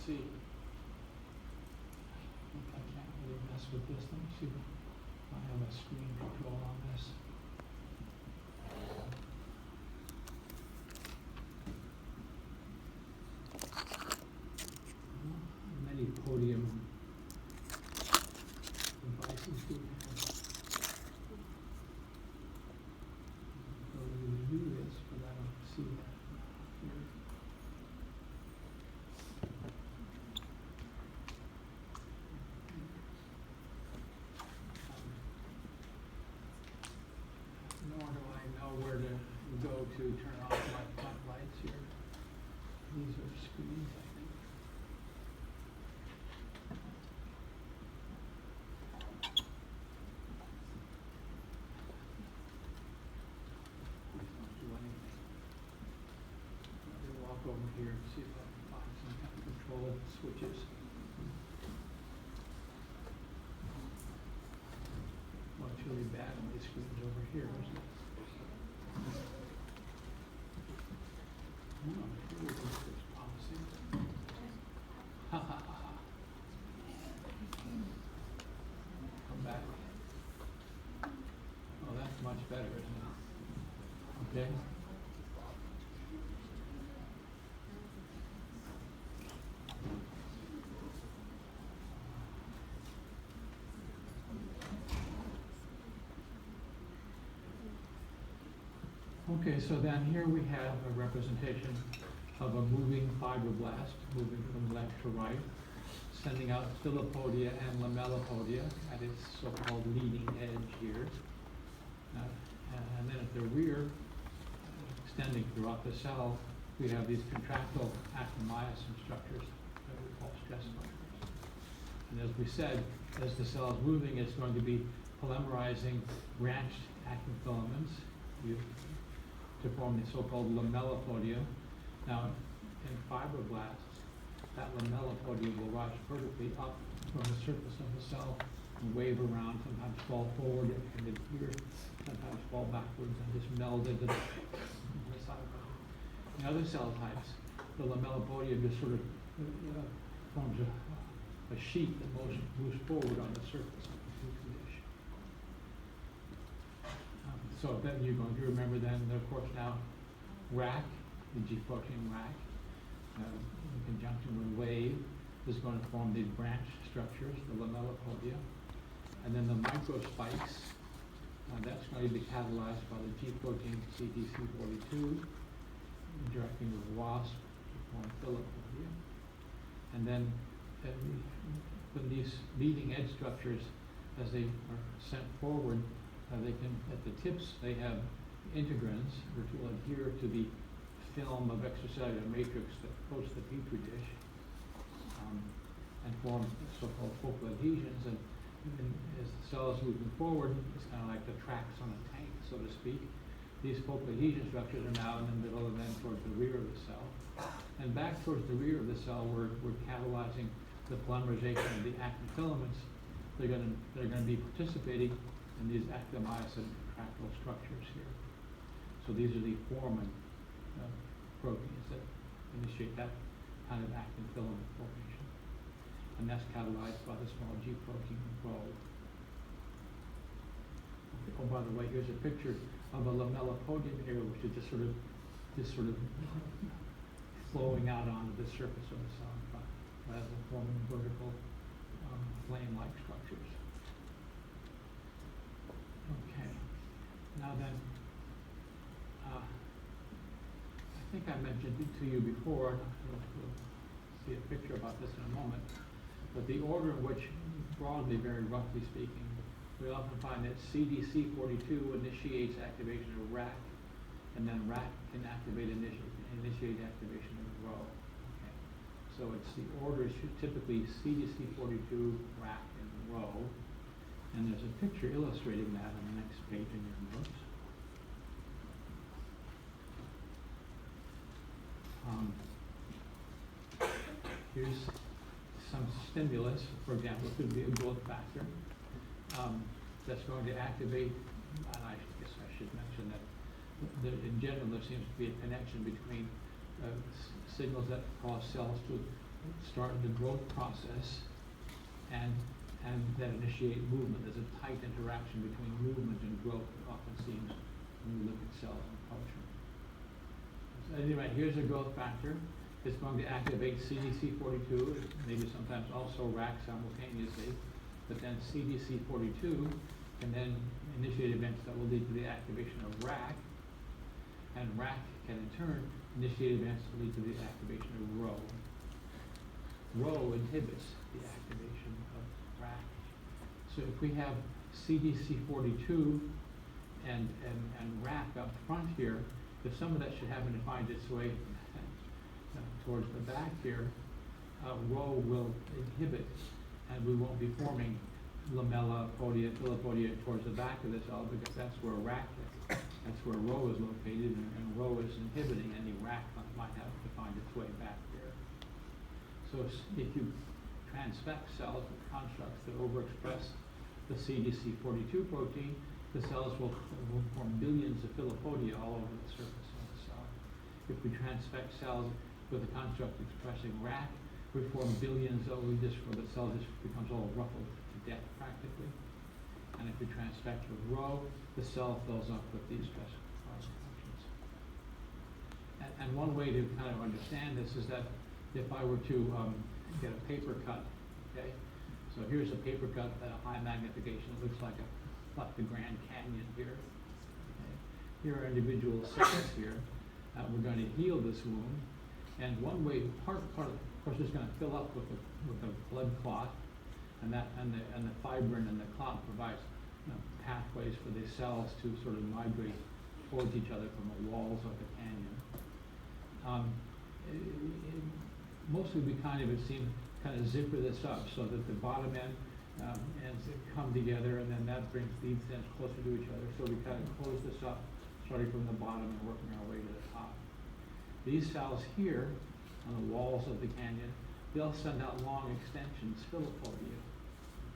see. I can't really mess with this. Let me see if I have a screen control on this. Many podium devices do have the ability to do this, but I don't see that here. Nor do I know where to go to turn off my front lights here. These are screens, I think. Don't do anything. Let me walk over here and see if I can find some kind of control switches. Well, it's really bad on these screens over here, isn't it? Oh, here this looks promising. Ha ha ha ha. Come back. Oh, that's much better, isn't it? Okay. Okay, so then here we have a representation of a moving fibroblast, moving from left to right, sending out filopodia and lamellipodia at its so-called leading edge here. And then at the rear, extending throughout the cell, we have these contractile actin-myosin structures that we call stress structures. And as we said, as the cell is moving, it's going to be polymerizing branched actin filaments to form the so-called lamellipodia. Now, in fibroblasts, that lamellipodia will rise vertically up from the surface of the cell and wave around, sometimes fall forward and adhere, sometimes fall backwards and just meld into the cytoplasm. In other cell types, the lamellipodia just sort of forms a sheet that moves forward on the surface of the petri dish. So then you're going to remember then, of course, now RAC, the G protein RAC, in conjunction with WAVE, is going to form these branch structures, the lamellipodia. And then the microspikes, that's going to be catalyzed by the G protein CTC42, interacting with WASP to form filopodia. And then when these leading edge structures, as they are sent forward, they can, at the tips, they have integrins, which will adhere to the film of extracellular matrix that coats the petri dish, and form so-called focal adhesions. And as the cell is moving forward, it's kind of like the tracks on a tank, so to speak. These focal adhesion structures are now in the middle and then towards the rear of the cell. And back towards the rear of the cell, we're catalyzing the polymerization of the actin filaments. They're going to be participating in these actin-myosin contractile structures here. So these are the foreman proteins that initiate that kind of actin filament formation. And that's catalyzed by the small G protein probe. Okay. Oh, by the way, here's a picture of a lamellipodium here, which is just sort of flowing out onto the surface of the cell rather than forming vertical flame-like structures. Okay. Now then, I think I mentioned it to you before, and we'll see a picture about this in a moment, but the order in which, broadly, very roughly speaking, we often find that CDC42 initiates activation of RAC, and then RAC can initiate activation of Rho. Okay. So it's the order is typically CDC42, RAC, and Rho. And there's a picture illustrating that on the next page in your notes. Here's some stimulus, for example, it could be a growth factor that's going to activate, and I guess I should mention that in general there seems to be a connection between signals that cause cells to start the growth process and that initiate movement. There's a tight interaction between movement and growth, it often seems, when you look at cells in culture. So anyway, here's a growth factor. It's going to activate CDC42, maybe sometimes also RAC simultaneously, but then CDC42 can then initiate events that will lead to the activation of RAC, and RAC can in turn initiate events that lead to the activation of Rho. Rho inhibits the activation of RAC. So if we have CDC42 and RAC up front here, if some of that should happen to find its way towards the back here, Rho will inhibit, and we won't be forming lamella, podia, filopodia towards the back of the cell, because that's where RAC is. That's where Rho is located, and Rho is inhibiting any RAC that might have to find its way back there. So if you transfect cells with constructs that overexpress the CDC42 protein, the cells will form billions of filopodia all over the surface of the cell. If we transfect cells with a construct expressing RAC, we form billions of, the cell just becomes all ruffled to death practically. And if we transfect with Rho, the cell fills up with these stress functions. And one way to kind of understand this is that if I were to get a paper cut, okay? So here's a paper cut at a high magnification. It looks like the Grand Canyon here. Okay? Here are individual cells here. We're going to heal this wound. And one way, part of course, is going to fill up with a blood clot, and the fibrin and the clot provides pathways for the cells to sort of migrate towards each other from the walls of the canyon. Mostly we it seemed, kind of zipper this up so that the bottom ends come together, and then that brings these ends closer to each other. So we kind of close this up, starting from the bottom and working our way to the top. These cells here, on the walls of the canyon, they'll send out long extensions, filopodia.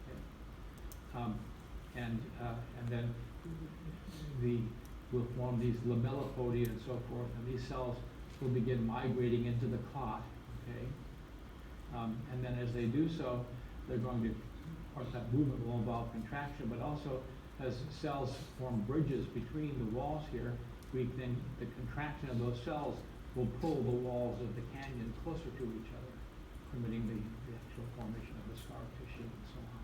Okay? And then we'll form these lamellipodia and so forth, and these cells will begin migrating into the clot. Okay? And then as they do so, they're going to, of course, that movement will involve contraction, but also as cells form bridges between the walls here, then the contraction of those cells will pull the walls of the canyon closer to each other, permitting the actual formation of the scar tissue and so on.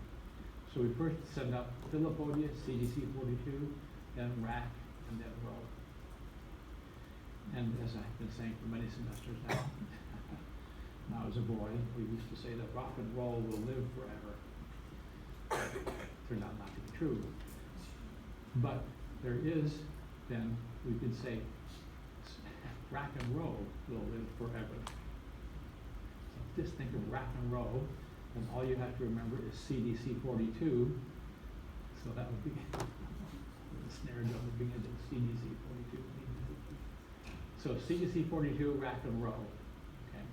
So we first send up filopodia, CDC42, then RAC, and then Rho. And as I've been saying for many semesters now, when I was a boy, we used to say that rock and roll will live forever. Turned out not to be true. But there is, then, we could say, rock and roll will live forever. So just think of rock and roll, and all you have to remember is CDC42. So that would be the snare drum would begin at CDC42. So CDC42, rack and roll. Okay,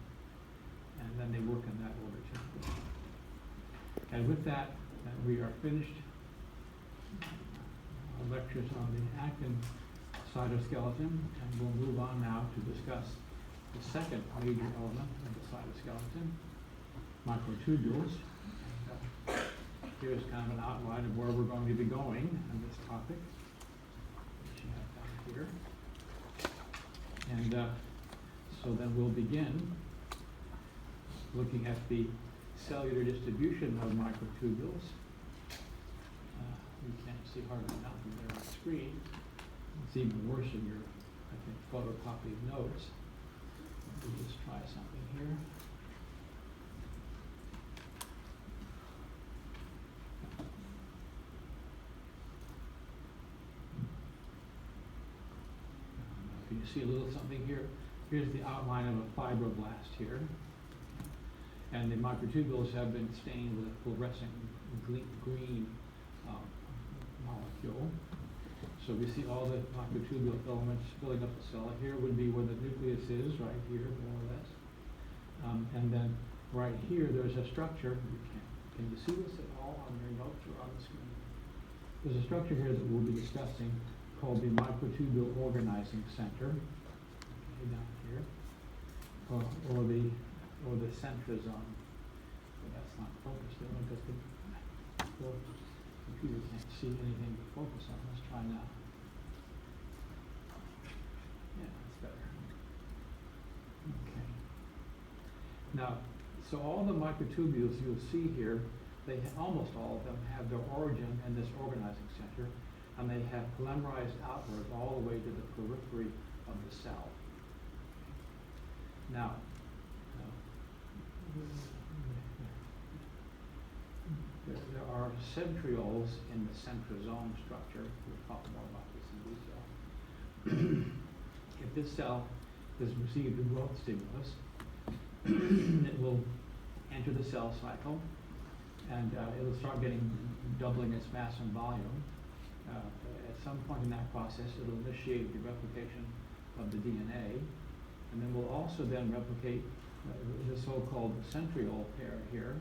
and then they work in that order too. And with that, we are finished our lectures on the actin cytoskeleton, and we'll move on now to discuss the second major element of the cytoskeleton, microtubules. And, here's kind of an outline of where we're going to be going on this topic, which you have down here. And so then we'll begin looking at the cellular distribution of microtubules. You can't see hardly nothing there on the screen. It's even worse in your, I think, photocopied notes. Let me just try something here. Can you see a little something here? Here's the outline of a fibroblast here. And the microtubules have been stained with a fluorescent green molecule. So we see all the microtubule filaments filling up the cell. Here would be where the nucleus is, right here, more or less. And then right here, there's a structure. Can you see this at all on your notes or on the screen? There's a structure here that we'll be discussing called the microtubule organizing center. Okay, down here. Or or the centrosome. But that's not focused there because the computer can't see anything to focus on. Let's try now. Yeah, that's better. Okay. Now, so all the microtubules you'll see here, almost all of them have their origin in this organizing center, and they have polymerized outward all the way to the periphery of the cell. Now, there are centrioles in the centrosome structure. We'll talk more about this in detail. If this cell has received a growth stimulus, it will enter the cell cycle, and it'll start doubling its mass and volume. At some point in that process, it'll initiate the replication of the DNA, and then we'll also then replicate the so-called centriole pair here,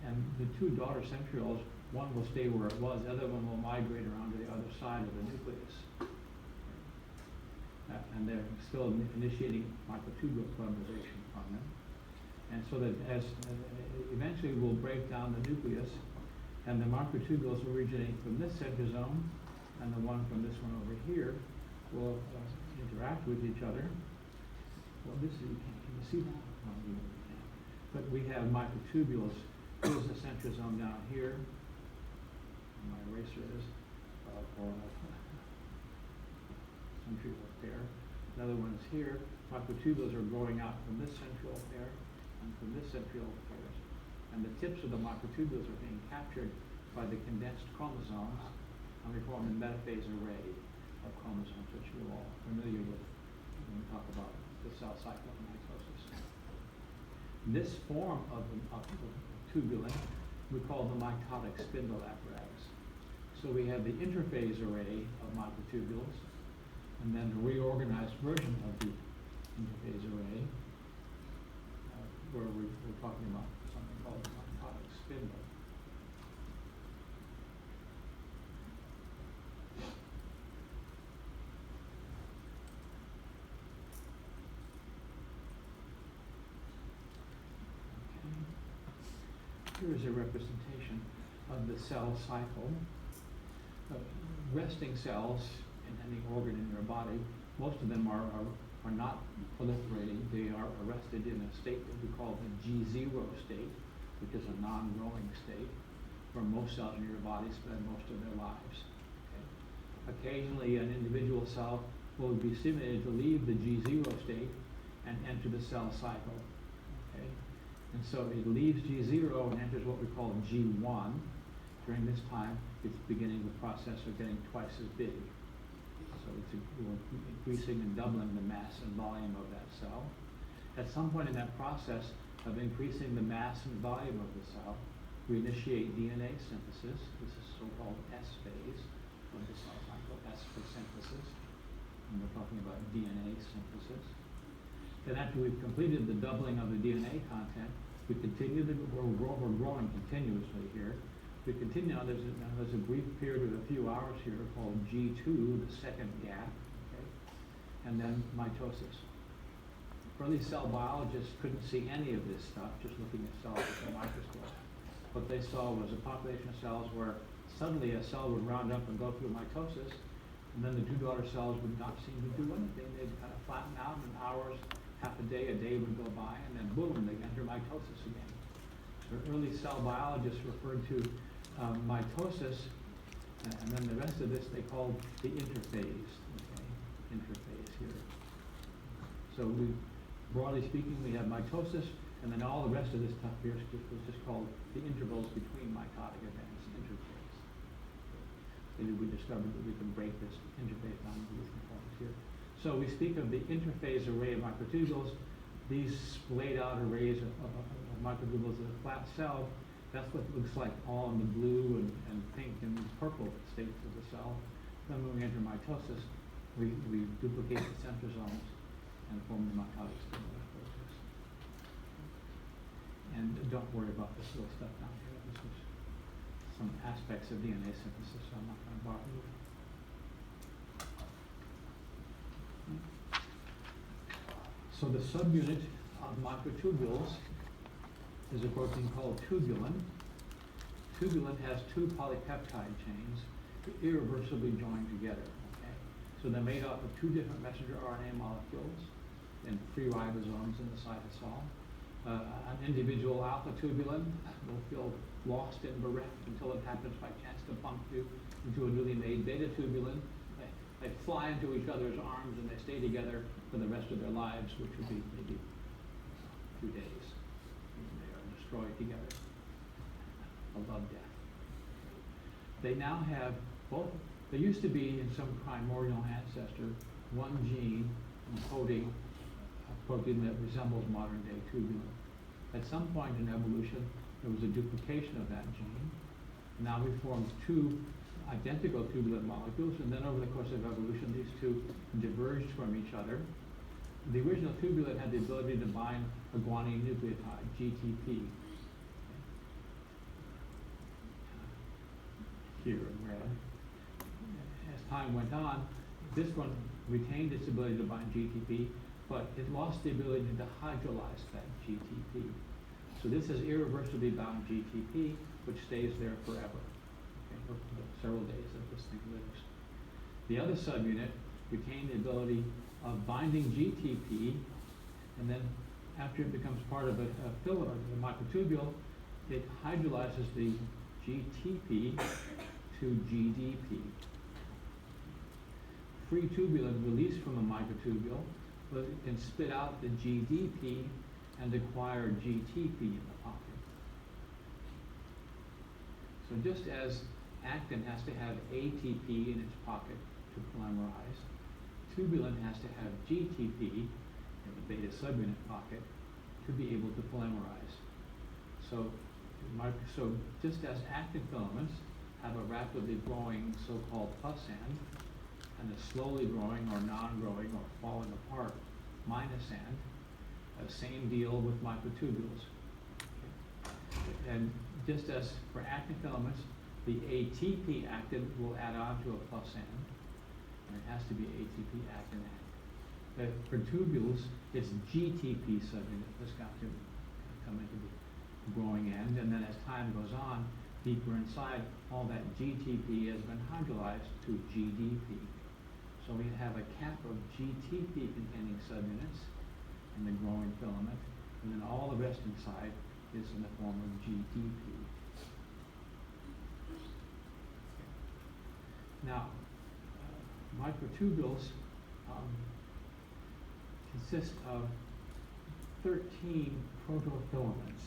and the two daughter centrioles, one will stay where it was, the other one will migrate around to the other side of the nucleus. And they're still initiating microtubule polymerization from them. And so that eventually we'll break down the nucleus, and the microtubules originating from this centrosome and the one from this one over here will interact with each other. Well, can you see that? No, you can't. But we have microtubules. Here's the centrosome down here. My eraser is for centriole pair. Another one is here. Microtubules are growing out from this centriole pair and from this centriole pairs. And the tips of the microtubules are being captured by the condensed chromosomes, and we form a metaphase array of chromosomes, which you're all familiar with when we talk about the cell cycle of mitosis. This form of tubulin we call the mitotic spindle apparatus. So we have the interphase array of microtubules, and then the reorganized version of the interphase array, where we're talking about something called the mitotic spindle. Here's a representation of the cell cycle. Resting cells in any organ in your body, most of them are not proliferating. They are arrested in a state that we call the G0 state, which is a non-growing state, where most cells in your body spend most of their lives. Okay? Occasionally, an individual cell will be stimulated to leave the G0 state and enter the cell cycle. Okay? And so it leaves G0 and enters what we call G1. During this time, it's beginning the process of getting twice as big. So it's increasing and doubling the mass and volume of that cell. At some point in that process of increasing the mass and volume of the cell, we initiate DNA synthesis. This is so-called S phase of the cell cycle, S for synthesis. And we're talking about DNA synthesis. Then after we've completed the doubling of the DNA content, we continue we're growing continuously here. We continue on, there's a brief period of a few hours here called G2, the second gap, okay? And then mitosis. Early cell biologists couldn't see any of this stuff, just looking at cells with a microscope. What they saw was a population of cells where suddenly a cell would round up and go through mitosis, and then the two daughter cells would not seem to do anything. They'd kind of flatten out in hours, half a day would go by, and then boom, they enter mitosis again. So early cell biologists referred to mitosis, and then the rest of this they called the interphase, okay? Interphase here. So broadly speaking, we have mitosis, and then all the rest of this stuff here was just called the intervals between mitotic events, interphase. And we discovered that we can break this interphase down into these components here. So we speak of the interphase array of microtubules. These splayed out arrays of microtubules in a flat cell. That's what it looks like all in the blue and pink and purple states of the cell. Then when we enter mitosis, we duplicate the centrosomes and form the mitotic spindle process. And don't worry about this little stuff down here. This is some aspects of DNA synthesis, so I'm not going to bother you. So the subunit of microtubules is a protein called tubulin. Tubulin has two polypeptide chains irreversibly joined together. Okay? So they're made up of two different messenger RNA molecules and free ribosomes in the cytosol. An individual alpha tubulin will feel lost and bereft until it happens by chance to bump into a newly made beta tubulin. They fly into each other's arms and they stay together for the rest of their lives, which would be maybe a few days. And they are destroyed together. A love death. They now have both. There used to be in some primordial ancestor one gene encoding a protein that resembles modern day tubulin. At some point in evolution, there was a duplication of that gene. Now we formed two identical tubulin molecules, and then over the course of evolution, these two diverged from each other. The original tubulin had the ability to bind a guanine nucleotide, GTP. Here in red. As time went on, this one retained its ability to bind GTP, but it lost the ability to hydrolyze that GTP. So this is irreversibly bound GTP, which stays there forever. Okay, for several days that this thing lives. The other subunit retained the ability of binding GTP, and then after it becomes part of a filler, the microtubule, it hydrolyzes the GTP to GDP. Free tubulin released from a microtubule, but it can spit out the GDP and acquire GTP in the pocket. So just as actin has to have ATP in its pocket to polymerize, tubulin has to have GTP in the beta subunit pocket to be able to polymerize. So just as actin filaments have a rapidly growing so-called plus end and a slowly growing or non-growing or falling apart minus end, same deal with microtubules. Okay. And just as for actin filaments, the ATP actin will add on to a plus end, and it has to be ATP actin end. For tubules, it's GTP subunit that's got to come into the growing end, and then as time goes on, deeper inside, all that GTP has been hydrolyzed to GDP. So we have a cap of GTP containing subunits in the growing filament, and then all the rest inside is in the form of GDP. Now, microtubules consist of 13 protofilaments.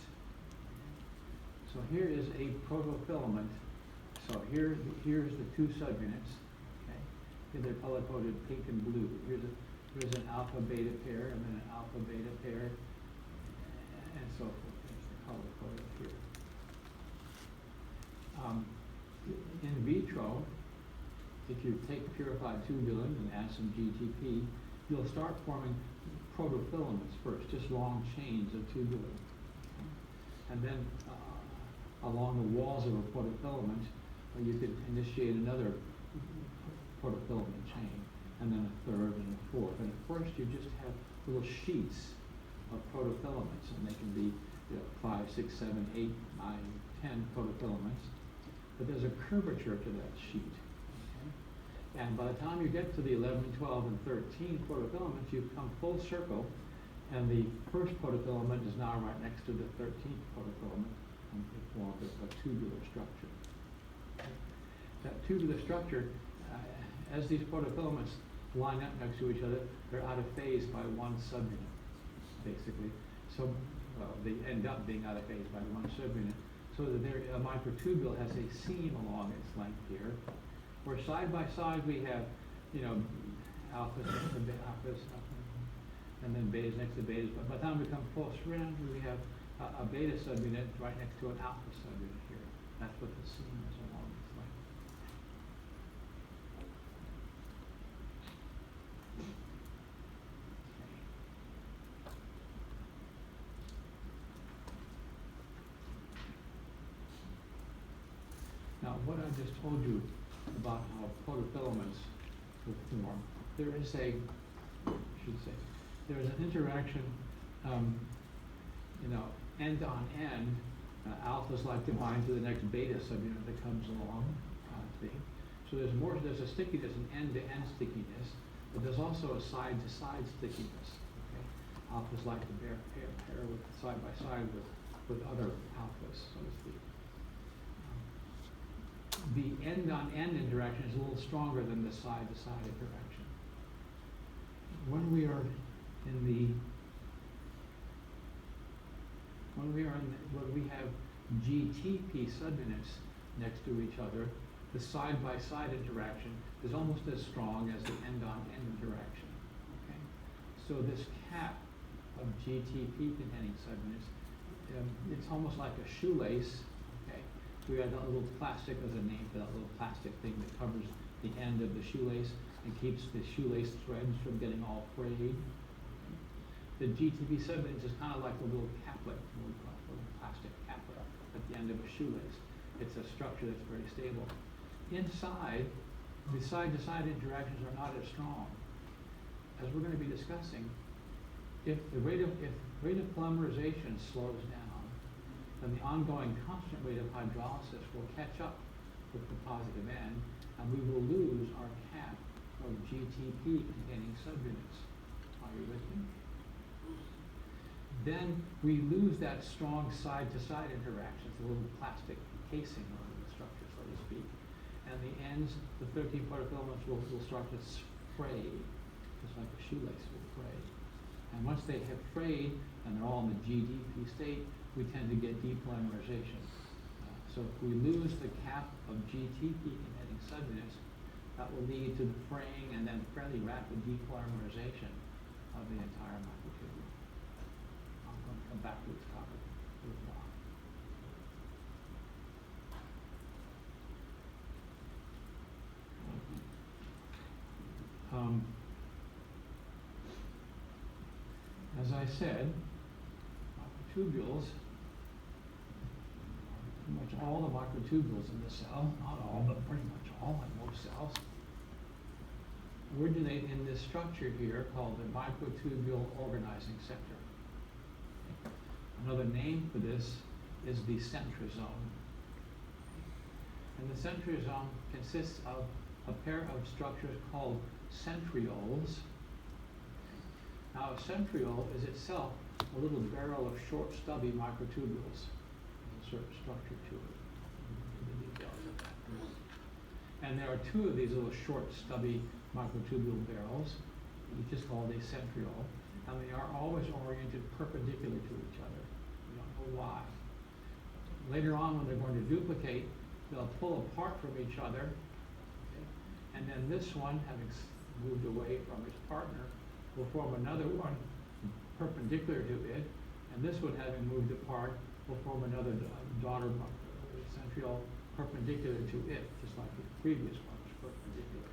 So here is a protofilament. So here's the two subunits. Okay, here they're color-coded pink and blue. Here's an alpha-beta pair, and then an alpha-beta pair, and so forth. That's the color-coded here. In vitro, if you take purified tubulin and add some GTP, you'll start forming protofilaments first, just long chains of tubulin. And then along the walls of a protofilament, you could initiate another protofilament chain, and then a third and a fourth. And at first you just have little sheets of protofilaments, and they can be 5, 6, 7, 8, 9, 10 protofilaments. But there's a curvature to that sheet. Okay? And by the time you get to the 11, 12, and 13 protofilaments, you've come full circle, and the first protofilament is now right next to the 13th protofilament, and it forms a tubular structure. Okay? That tubular structure, as these protofilaments line up next to each other, they're out of phase by one subunit, basically. So they end up being out of phase by one subunit, so that a microtubule has a seam along its length here, where side by side we have, alphas next to alphas, and then betas next to betas. But by the time we come close around, we have a beta subunit right next to an alpha subunit here. That's what the seam is along its length. Now, what I just told you about how protofilaments will form, there is there is an interaction, end on end, alphas like to bind to the next beta subunit that comes along, thing. So there's a stickiness, an end-to-end stickiness, but there's also a side-to-side stickiness. Okay? Alphas like to pair with side by side with other alphas, so to speak. The end-on-end interaction is a little stronger than the side-to-side interaction. When we have GTP subunits next to each other, the side-by-side interaction is almost as strong as the end-on-end interaction. Okay? So this cap of GTP containing subunits, it's almost like a shoelace. Okay? So we have that little plastic, as a name for that little plastic thing that covers the end of the shoelace and keeps the shoelace threads from getting all frayed. Okay? The GTP subunits is kind of like a little caplet, a little plastic caplet at the end of a shoelace. It's a structure that's very stable. Inside, the side-to-side interactions are not as strong. As we're going to be discussing, if the rate of polymerization slows down, then the ongoing constant rate of hydrolysis will catch up with the positive end, and we will lose our cap of GTP containing subunits. Are you with me? Then we lose that strong side-to-side interaction, the little plastic casing of the structure, so to speak. And the ends, the 13 photofilaments will start to fray, just like a shoelace will fray. And once they have frayed, and they're all in the GDP state, we tend to get depolymerization. So if we lose the cap of GTP containing subunits, that will lead to the fraying and then fairly rapid depolymerization of the entire microtubule. I'm going to come back to this topic a little while. As I said, microtubules, pretty much all the microtubules in the cell, not all, but pretty much all in most cells, originate in this structure here called the microtubule organizing sector. Another name for this is the centrosome. And the centrosome consists of a pair of structures called centrioles. Now a centriole is itself a little barrel of short, stubby microtubules. There's a certain structure to it. The details of that. And there are two of these little short, stubby microtubule barrels, each is called a centriole, and they are always oriented perpendicular to each other. We don't know why. Later on, when they're going to duplicate, they'll pull apart from each other, okay? And then this one, having moved away from its partner, will form another one perpendicular to it, and this one, having moved apart, will form another daughter centriole perpendicular to it, just like the previous one was perpendicular.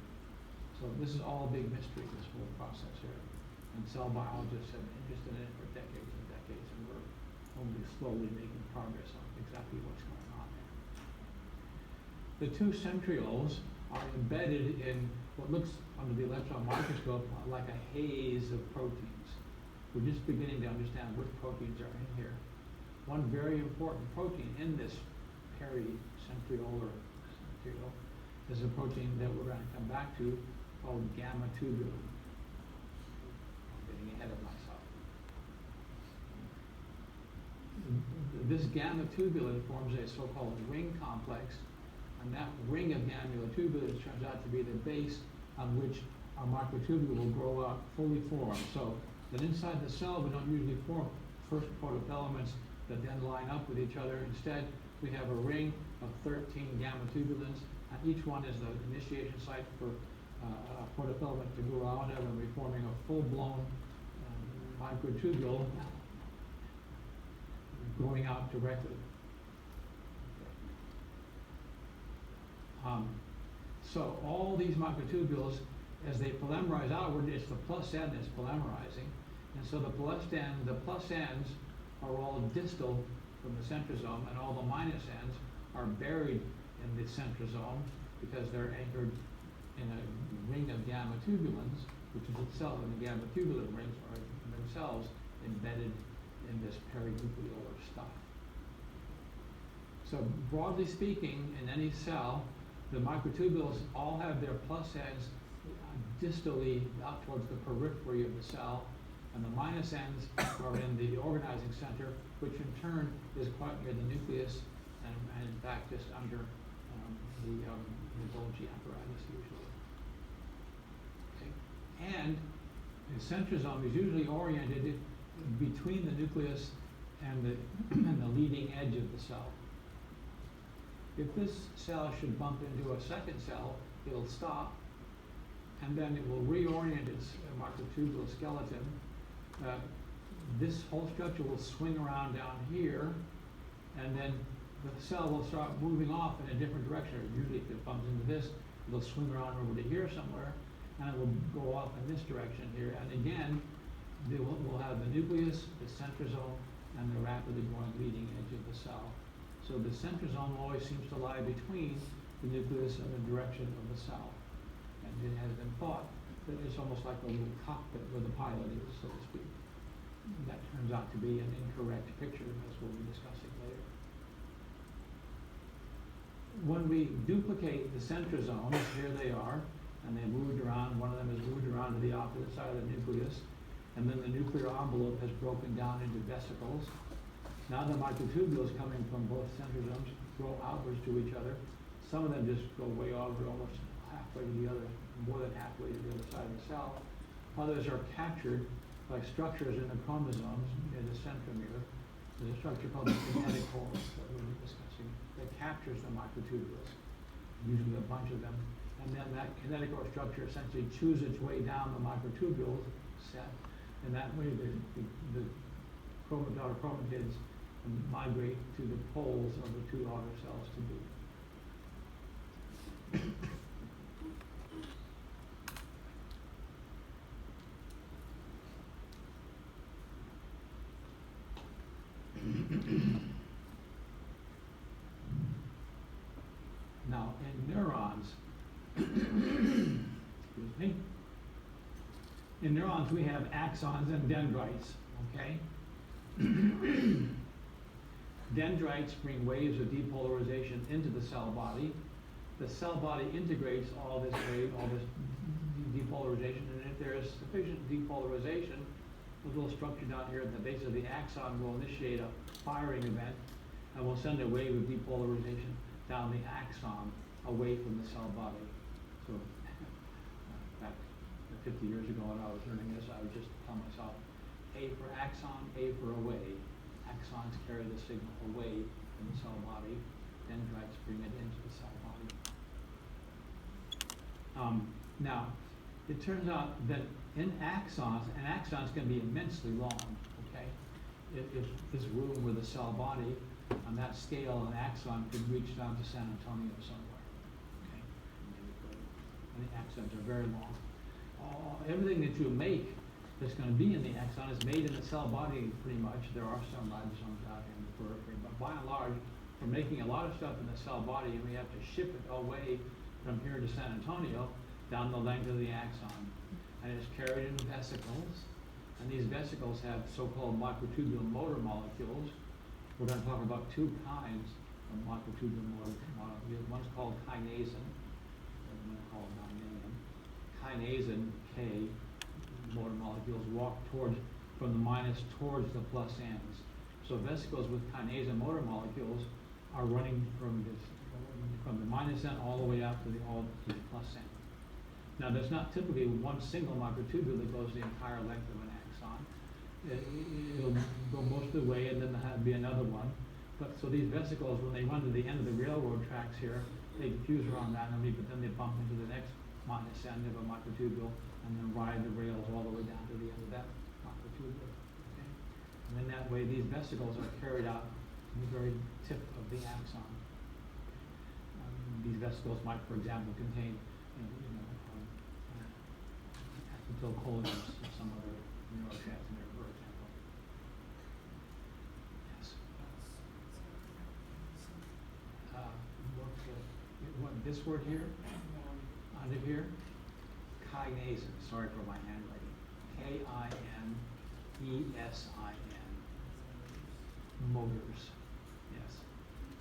So this is all a big mystery, this whole process here. And cell biologists have been interested in it for decades and decades, and we're only slowly making progress on exactly what's going on there. The two centrioles are embedded in what looks under the electron microscope like a haze of proteins. We're just beginning to understand which proteins are in here. One very important protein in this pericentriolar centriole is a protein that we're going to come back to called gamma tubulin. I'm getting ahead of myself. This gamma tubulin forms a so-called ring complex, and that ring of gamma tubulins turns out to be the base on which our microtubule will grow up, fully formed. So that inside the cell, we don't usually form first protofilaments that then line up with each other. Instead, we have a ring of 13 gamma tubulins, and each one is the initiation site for a photofilament to grow out of, and we're forming a full-blown microtubule growing out directly. So all these microtubules, as they polymerize outward, it's the plus end that's polymerizing, and so the plus ends are all distal from the centrosome, and all the minus ends are buried in the centrosome because they're anchored in a ring of gamma tubulins, which is itself, and the gamma tubulin rings are themselves embedded in this perinucleolar stuff. So broadly speaking, in any cell, the microtubules all have their plus ends distally out towards the periphery of the cell, and the minus ends are in the organizing center, which in turn is quite near the nucleus, and in fact just under the Golgi apparatus usually. Okay. And the centrosome is usually oriented between the nucleus and the leading edge of the cell. If this cell should bump into a second cell, it'll stop, and then it will reorient its microtubule skeleton. This whole structure will swing around down here, and then the cell will start moving off in a different direction. Usually if it bumps into this, it'll swing around over to here somewhere, and it will go off in this direction here. And again, we'll have the nucleus, the centrosome, and the rapidly growing leading edge of the cell. So the centrosome always seems to lie between the nucleus and the direction of the cell. And it has been thought that it's almost like a little cockpit where the pilot is, so to speak. That turns out to be an incorrect picture, as we'll be discussing later. When we duplicate the centrosomes, here they are, and they moved around. One of them is moved around to the opposite side of the nucleus, and then the nuclear envelope has broken down into vesicles. Now the microtubules coming from both centrosomes grow outwards to each other. Some of them just go way over, almost halfway to the other, more than halfway to the other side of the cell. Others are captured by structures in the chromosomes near the centromere. There's a structure called the kinetic core that we'll be discussing that captures the microtubules, usually a bunch of them. And then that kinetic core structure essentially chews its way down the microtubule set, and that way the daughter chromatids migrate to the poles of the two daughter cells to be. Now, in neurons, excuse me, in neurons we have axons and dendrites, okay? Dendrites bring waves of depolarization into the cell body. The cell body integrates all this wave, all this depolarization, and if there is sufficient depolarization, a little structure down here at the base of the axon will initiate a firing event and will send a wave of depolarization down the axon away from the cell body. So back 50 years ago when I was learning this, I would just tell myself, A for axon, A for away. Axons carry the signal away from the cell body. Dendrites bring it into the cell body. Now, it turns out that in axons, and axons can be immensely long, okay? If this room were the cell body, on that scale, an axon could reach down to San Antonio somewhere, okay? And the axons are very long. Everything that you make that's going to be in the axon is made in the cell body pretty much. There are some ribosomes out here in the periphery, but by and large, we're making a lot of stuff in the cell body, and we have to ship it away from here to San Antonio down the length of the axon. And it's carried in vesicles, and these vesicles have so-called microtubule motor molecules. We're going to talk about two kinds of microtubule motor molecules. One's called kinasin, and one called non-medium. Kinasin, K, motor molecules walk from the minus towards the plus ends. So vesicles with kinasin motor molecules are running from the minus end all the way up to the plus end. Now, there's not typically one single microtubule that goes the entire length of an axon. It'll go most of the way, and then there'll be another one. But so these vesicles, when they run to the end of the railroad tracks here, they fuse around randomly, but then they bump into the next minus end of a microtubule, and then ride the rails all the way down to the end of that microtubule. Okay? And then that way, these vesicles are carried out to the very tip of the axon. These vesicles might, for example, contain acetylcholinesterase or some other neurotransmitter, for example. Yes. This word here, under here, kinasin. Sorry for my handwriting. K-I-N-E-S-I-N. motors. Yes.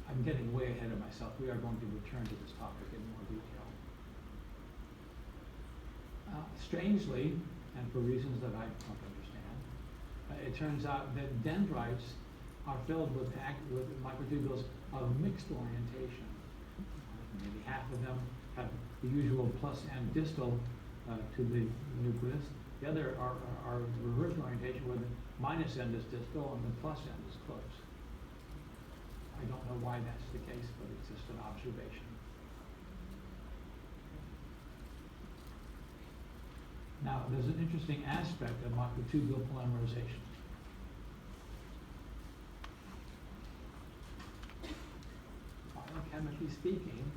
I'm getting way ahead of myself. We are going to return to this topic in more detail. Strangely, and for reasons that I don't understand, it turns out that dendrites are filled with microtubules of mixed orientation. Maybe half of them have the usual plus end distal to the nucleus. The other are reverse orientation where the minus end is distal and the plus end is close. I don't know why that's the case, but it's just an observation. Now, there's an interesting aspect of microtubule polymerization. Biochemically speaking,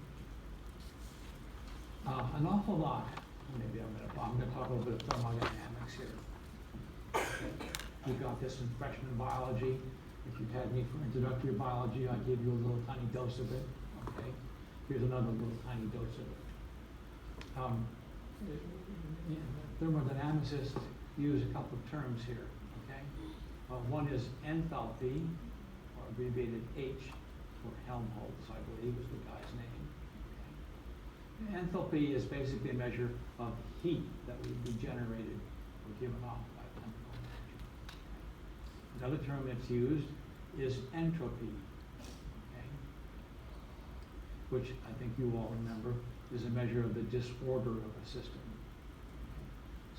an awful lot, maybe I'm going to talk a little bit of thermodynamics here. Okay. We got this in freshman biology. If you've had me for introductory biology, I gave you a little tiny dose of it. Okay. Here's another little tiny dose of it. Thermodynamicists use a couple of terms here. Okay. One is enthalpy, or abbreviated H, for Helmholtz, I believe was the guy's name. Okay. Enthalpy is basically a measure of heat that would be generated or given off by chemical reaction. Another term that's used is entropy, okay, which I think you all remember is a measure of the disorder of a system.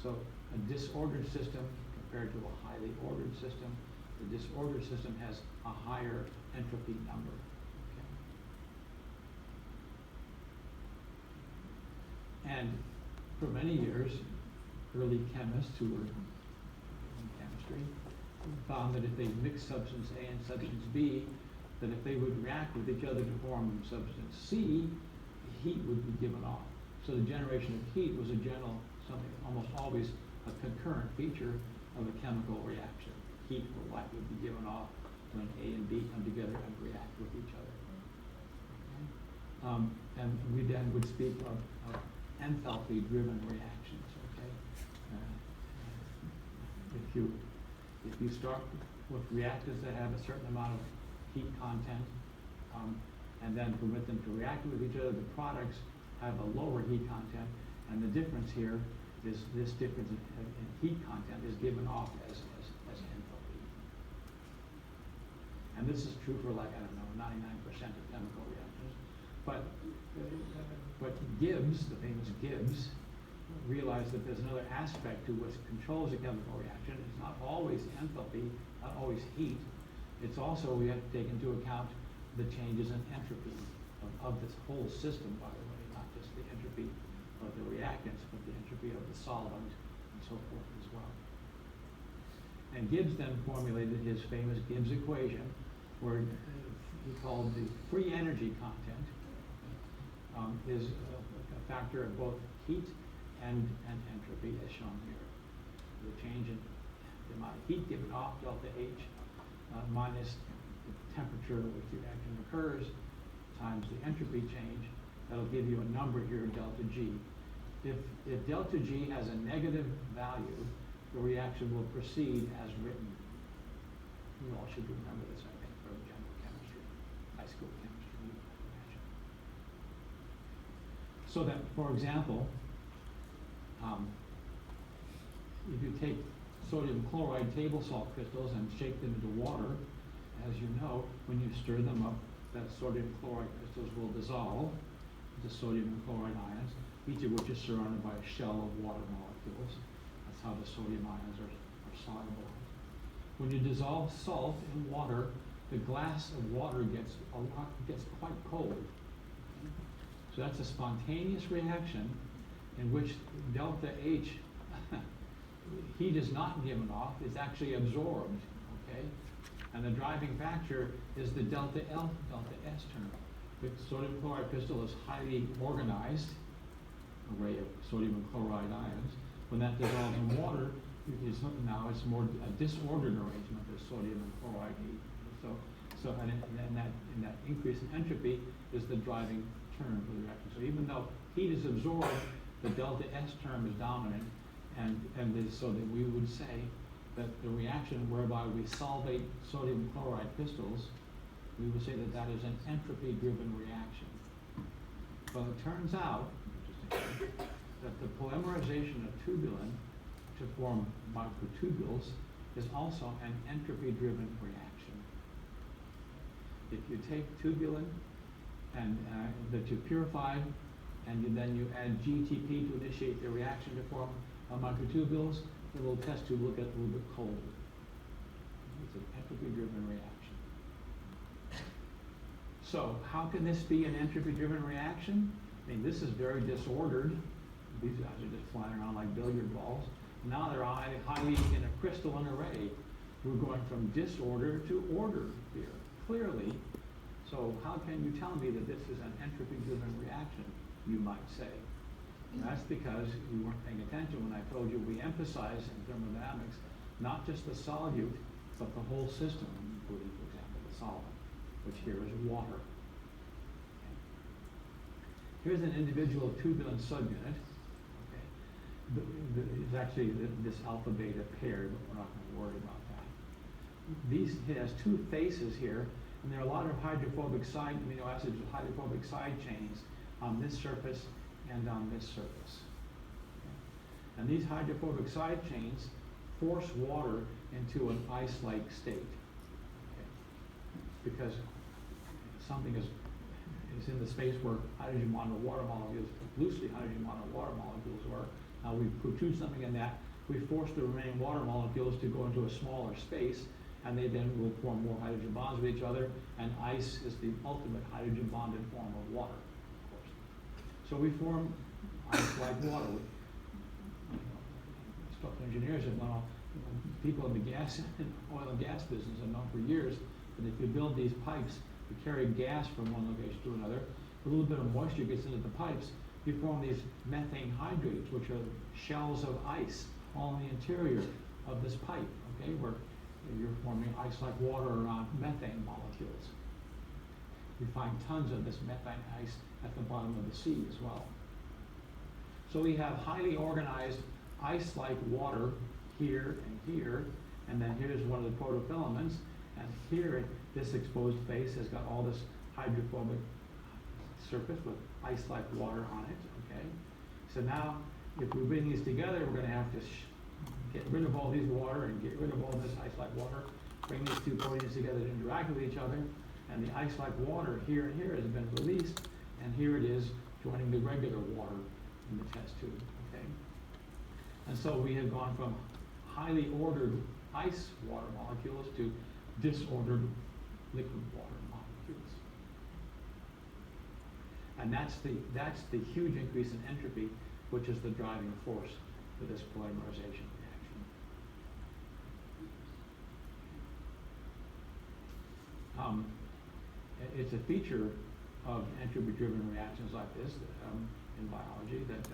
So a disordered system compared to a highly ordered system, the disordered system has a higher entropy number. Okay. And for many years, early chemists who were in chemistry found that if they mixed substance A and substance B, that if they would react with each other to form substance C, heat would be given off. So the generation of heat was a general, something almost always a concurrent feature of a chemical reaction. Heat or light would be given off when A and B come together and react with each other. Okay. And we then would speak of enthalpy-driven reactions. Okay. If you start with reactants that have a certain amount of heat content, and then permit them to react with each other, the products have a lower heat content, and the difference here is this difference in heat content is given off as enthalpy. And this is true for, like, I don't know, 99% of chemical reactions. But Gibbs, the famous Gibbs, realized that there's another aspect to what controls a chemical reaction. It's not always enthalpy, not always heat. It's also, we have to take into account the changes in entropy of this whole system, by the way, not just the entropy of the reactants, but the entropy of the solvent and so forth as well. And Gibbs then formulated his famous Gibbs equation, where he called the free energy content is a factor of both heat and entropy, as shown here. The change in the amount of heat given off, delta H, minus the temperature at which the reaction occurs, times the entropy change. That'll give you a number here, delta G. If delta G has a negative value, the reaction will proceed as written. You all should remember this, I think, from general chemistry, high school chemistry, you might imagine. So that, for example, if you take sodium chloride table salt crystals and shake them into water, as you know, when you stir them up, that sodium chloride crystals will dissolve into sodium and chloride ions, each of which is surrounded by a shell of water molecules. That's how the sodium ions are soluble. When you dissolve salt in water, the glass of water gets quite cold. So that's a spontaneous reaction in which delta H, heat is not given off, it's actually absorbed, okay? And the driving factor is the delta L, delta S term. The sodium chloride crystal is highly organized, array of sodium and chloride ions. When that dissolves in water, now it's more a disordered arrangement of sodium and chloride heat. And that increase in entropy is the driving term for the reaction. So even though heat is absorbed, the delta S term is dominant, so that we would say that the reaction whereby we solvate sodium chloride crystals, we would say that that is an entropy-driven reaction. Well, it turns out, interestingly, that the polymerization of tubulin to form microtubules is also an entropy-driven reaction. If you take tubulin and that you purify, and then you add GTP to initiate the reaction to form microtubules, the little test tube will get a little bit cold. It's an entropy-driven reaction. So how can this be an entropy-driven reaction? I mean, this is very disordered. These guys are just flying around like billiard balls. Now they're highly in a crystalline array. We're going from disorder to order here, clearly. So how can you tell me that this is an entropy-driven reaction, you might say? And that's because you weren't paying attention when I told you we emphasize in thermodynamics not just the solute, but the whole system, including, for example, the solvent, which here is water. Okay. Here's an individual tubulin subunit. Okay. It's actually this alpha-beta pair, but we're not going to worry about that. It has two faces here, and there are a lot of hydrophobic side amino acids with hydrophobic side chains on this surface and on this surface. Okay. And these hydrophobic side chains force water into an ice-like state. Okay. Because something is in the space where hydrogen bonded water molecules, loosely hydrogen bonded water molecules are. Now we protrude something in that, we force the remaining water molecules to go into a smaller space, and they then will form more hydrogen bonds with each other, and ice is the ultimate hydrogen bonded form of water. So we form ice-like water. Structural engineers have known, people in the gas and oil and gas business have known for years that if you build these pipes to carry gas from one location to another, a little bit of moisture gets into the pipes, you form these methane hydrates, which are shells of ice all in the interior of this pipe, okay, where you're forming ice-like water around methane molecules. You find tons of this methane ice at the bottom of the sea as well. So we have highly organized ice-like water here and here, and then here's one of the protofilaments, and here this exposed face has got all this hydrophobic surface with ice-like water on it, okay? So now, if we bring these together, we're going to have to get rid of all these water and get rid of all this ice-like water, bring these two proteins together to interact with each other, and the ice-like water here and here has been released, and here it is joining the regular water in the test tube, okay? And so we have gone from highly ordered ice water molecules to disordered liquid water molecules. And that's the huge increase in entropy, which is the driving force for this polymerization reaction. It's a feature of entropy-driven reactions like this in biology that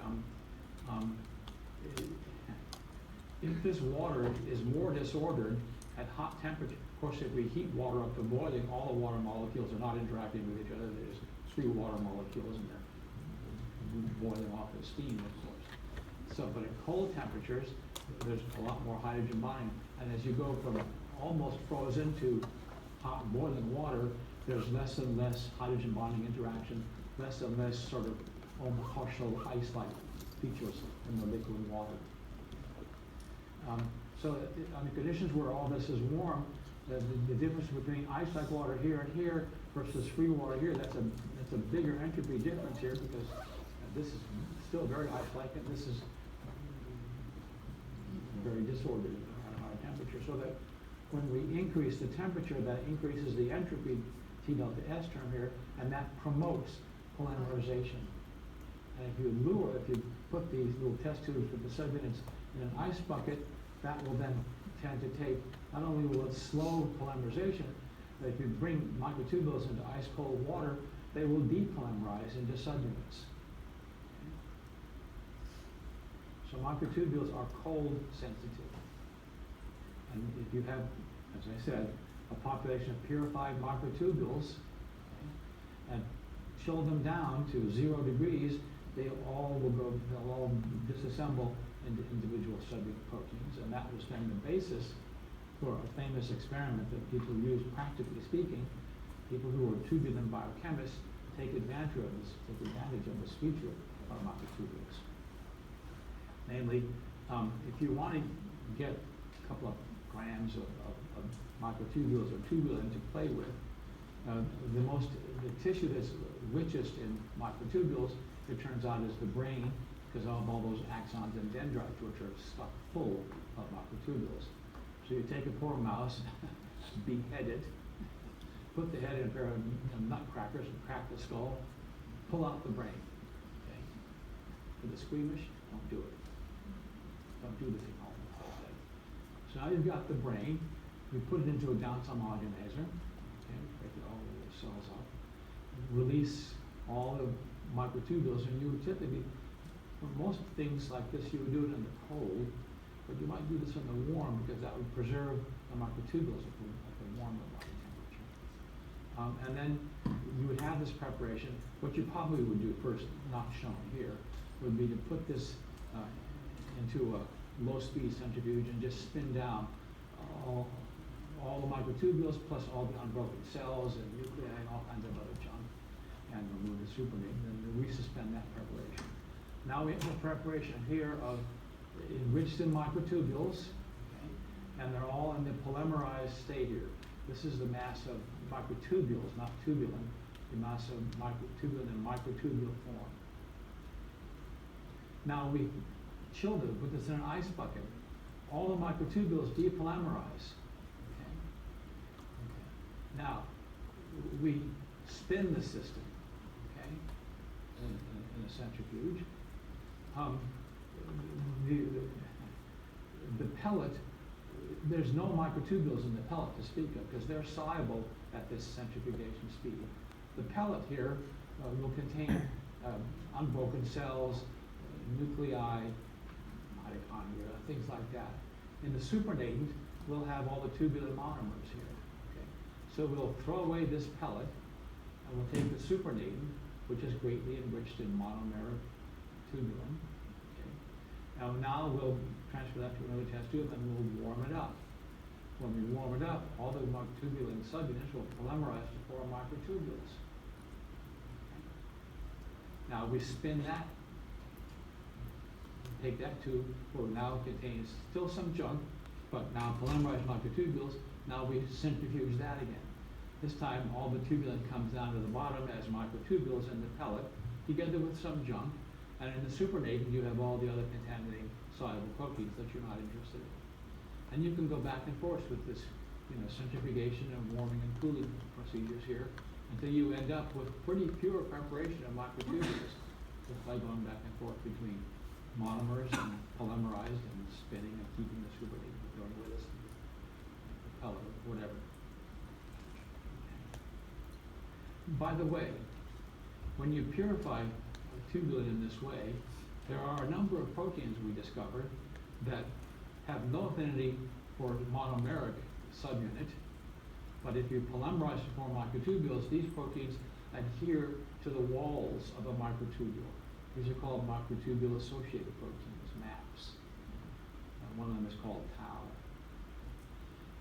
if this water is more disordered at hot temperature, of course, if we heat water up to boiling, all the water molecules are not interacting with each other. There's three water molecules and they're boiling off as steam, of course. So, but at cold temperatures, there's a lot more hydrogen bonding. And as you go from almost frozen to hot boiling water, there's less and less hydrogen bonding interaction, less and less sort of partial ice-like features in the liquid water. So under conditions where all this is warm, the difference between ice-like water here and here versus free water here, that's a bigger entropy difference here, because this is still very ice-like and this is very disordered at a high temperature. So that when we increase the temperature, that increases the entropy, T delta S term here, and that promotes polymerization. And if you put these little test tubes with the subunits in an ice bucket, that will then tend to take, not only will it slow polymerization, but if you bring microtubules into ice cold water, they will depolymerize into subunits. Okay. So microtubules are cold sensitive. And if you have, as I said, a population of purified microtubules, okay, and chill them down to 0 degrees, they'll all disassemble into individual subunit proteins, and that was then the basis for a famous experiment that people use, practically speaking. People who are tubulin biochemists take advantage of this feature of microtubules. Namely, if you want to get a couple of grams of microtubules or tubulin to play with, the tissue that's richest in microtubules, it turns out, is the brain, because of all those axons and dendrites, which are stuck full of microtubules. So you take a poor mouse, behead it, put the head in a pair of nutcrackers and crack the skull, pull out the brain. Okay? For the squeamish, don't do it. Don't do the thing all the day. So now you've got the brain. You put it into a downsum homogenizer. Okay, break it all the cells up. Release all the microtubules, and you would typically, for most things like this, you would do it in the cold, but you might do this in the warm because that would preserve the microtubules at the warm body temperature. And then you would have this preparation. What you probably would do first, not shown here, would be to put this into a low-speed centrifuge and just spin down all the microtubules plus all the unbroken cells and nuclei and all kinds of other junk, and remove the supernatant, and then resuspend that preparation. Now we have a preparation here of enriched in microtubules, okay, and they're all in the polymerized state here. This is the mass of microtubules, not tubulin, the mass of microtubulin in microtubule form. Now we chilled it, put this in an ice bucket. All the microtubules depolymerize. Okay. Now we spin the system, okay, in a centrifuge. The pellet, there's no microtubules in the pellet to speak of because they're soluble at this centrifugation speed. The pellet here will contain unbroken cells, nuclei, mitochondria, things like that. In the supernatant, we'll have all the tubulin monomers here. Okay? So we'll throw away this pellet, and we'll take the supernatant, which is greatly enriched in monomeric tubulin. Okay? Now we'll transfer that to another test tube, and we'll warm it up. When we warm it up, all the tubulin subunits will polymerize to form microtubules. Now we spin that. Take that tube, where now it contains still some junk, but now polymerized microtubules. Now we centrifuge that again. This time, all the tubulin comes down to the bottom as microtubules in the pellet, together with some junk. And in the supernatant, you have all the other contaminating soluble proteins that you're not interested in. And you can go back and forth with this, centrifugation and warming and cooling procedures here until you end up with pretty pure preparation of microtubules, just by going back and forth between monomers and polymerized and spinning and keeping the supernatant going with us, the pellet, whatever. By the way, when you purify tubulin in this way, there are a number of proteins we discovered that have no affinity for monomeric subunit, but if you polymerize to form microtubules, these proteins adhere to the walls of a microtubule. These are called microtubule associated proteins, MAPs. One of them is called tau.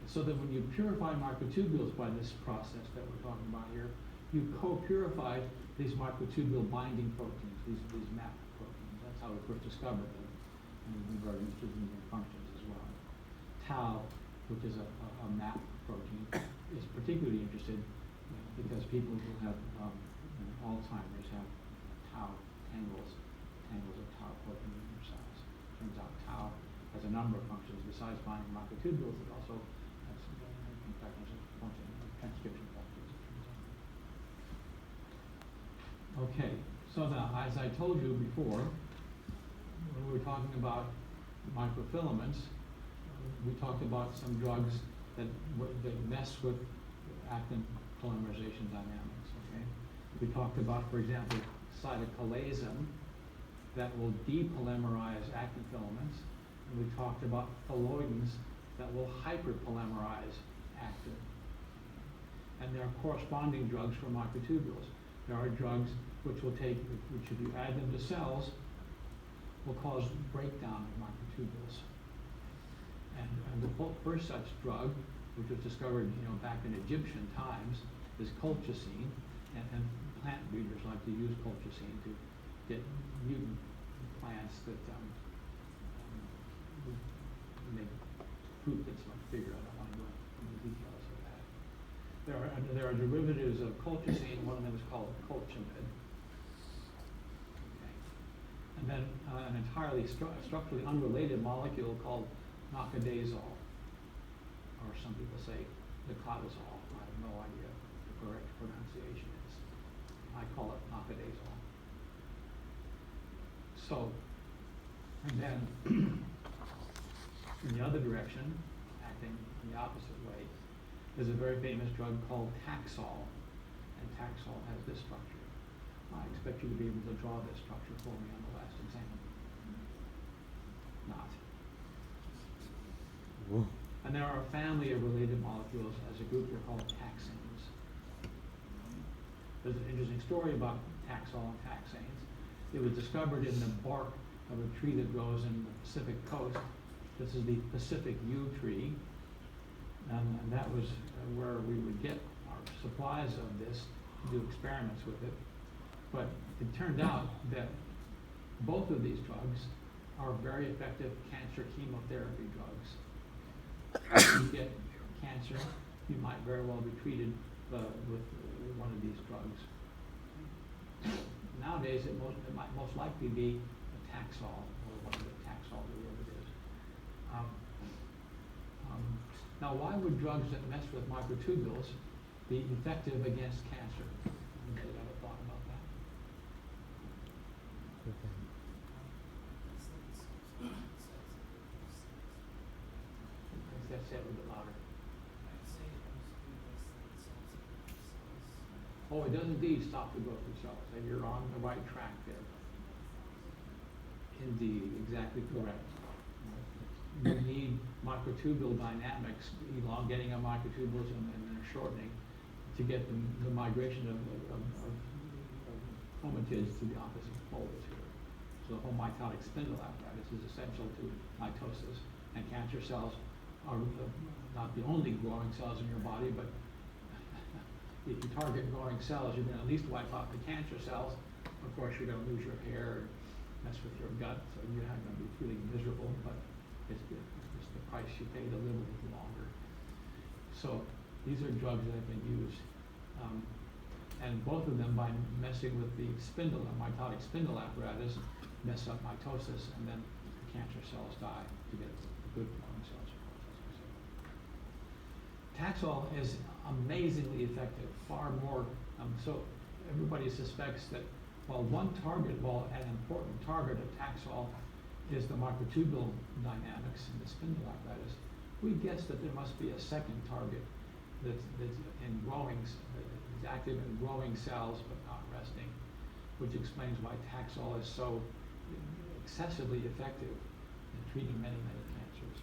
So that when you purify microtubules by this process that we're talking about here, you co-purify these microtubule binding proteins, these MAP proteins. That's how we first discovered them. And we've been very interested in their functions as well. Tau, which is a MAP protein, is particularly interested because people who have Alzheimer's have tau tangles of tau protein in their cells. Turns out tau has a number of functions besides binding microtubules. It also has transcription functions. Okay, so now, as I told you before, when we were talking about microfilaments, we talked about some drugs that mess with actin polymerization dynamics. Okay, we talked about, for example, cytochalasin that will depolymerize actin filaments, and we talked about colloidins that will hyperpolymerize actin. And there are corresponding drugs for microtubules. There are drugs which if you add them to cells, will cause breakdown of microtubules. And the first such drug, which was discovered, back in Egyptian times, is colchicine, and plant breeders like to use colchicine to get mutant plants that make fruit that's much bigger. I don't want to go into the details of that. There are derivatives of colchicine. One of them is called colchimid. Okay. And then an entirely structurally unrelated molecule called nocadazole, or some people say nicotazole. I have no idea what the correct pronunciation is. I call it nocadazole. So, and then in the other direction, acting in the opposite way, there's a very famous drug called Taxol, and Taxol has this structure. I expect you to be able to draw this structure for me on the last exam. Not. Whoa. And there are a family of related molecules. As a group, they're called taxanes. There's an interesting story about Taxol and taxanes. It was discovered in the bark of a tree that grows in the Pacific coast. This is the Pacific yew tree, and that was where we would get our supplies of this to do experiments with it. But it turned out that both of these drugs are very effective cancer chemotherapy drugs. If you get cancer, you might very well be treated with one of these drugs. Nowadays, it might most likely be a Taxol, or one of the Taxol derivatives. Now, why would drugs that mess with microtubules be effective against cancer? Anybody ever thought about that? Let's say it a little bit louder. Oh, it does indeed stop the growth of cells, and you're on the right track there. Indeed, exactly correct. You need microtubule dynamics, elongating of microtubules and then shortening, to get the migration of chromatids to the opposite poles here. So the whole mitotic spindle apparatus is essential to mitosis, and cancer cells are not the only growing cells in your body, but if you target growing cells, you're going to at least wipe out the cancer cells. Of course, you're going to lose your hair, mess with your gut, so you're not going to be feeling miserable, but it's the price you pay to live a little longer. So these are drugs that have been used. And both of them, by messing with the spindle, the mitotic spindle apparatus, mess up mitosis, and then the cancer cells die to get the good growing cells. Taxol is amazingly effective, far more, so everybody suspects that while an important target of Taxol is the microtubule dynamics in the spindle apparatus, we guess that there must be a second target that's in is active in growing cells but not resting, which explains why Taxol is so excessively effective in treating many, many cancers.